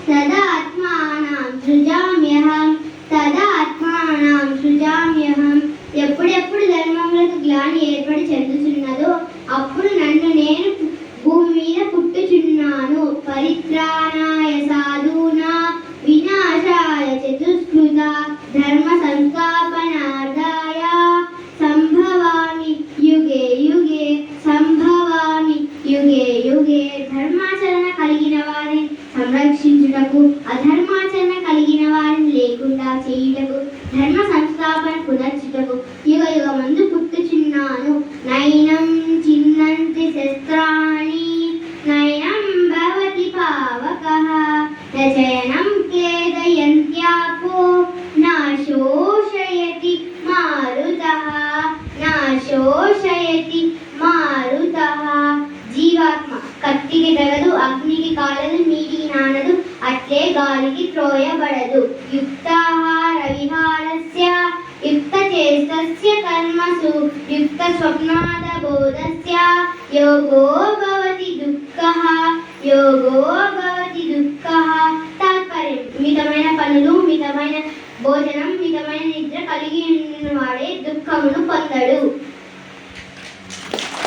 తదాత్మానాం సృజామ్యహం తదాత్మానాం సృజామ్యహం. ఎప్పుడెప్పుడు ధర్మములకు గ్లాని ఏర్పడి చెందుతున్నదో అప్పుడు నన్ను నేను భూమి మీద పుట్టుచున్నాను. పరిత్రాణాయ సాధూనా వినాశాయ చతుష్కృత ధర్మ సంస్థాపనార్థాయ సంభవామి యుగే యుగే సంభవామి యుగే యుగే. ధర్మాచరణ కలిగిన వారిని సంరక్షించుటకు అధర్మాచరణ కలిగిన వారిని లేకుండా చేయుటకు ధర్మ సంస్థాపన పునర్చుటకు యుగ యుగమందు పుట్టుచున్నాను. నైనం చిన్నంతి శస్త్రాణి నైనం భవతి పావకః నచయనం క్లేదయంత్యాపో నాశోషయతి మారుతః నాశోషయతి మారుతః. జీవాత్మ కత్తికి తగదు, అగ్నికి కాలదు, నీటికి నానదు, అట్లే గాలికి త్రోయబడదు. యుక్తాహార విహారస్య యుక్త చేష్టస్య కర్మసు యుక్త స్వప్నాద బోధస్య యోగో భవతి దుఃఖః యోగో భవతి దుఃఖః. తాత్పర్యం: మితమైన పనులు, మితమైన భోజనం, మితమైన నిద్ర కలిగి ఉన్న వాడే దుఃఖమును పొందడు.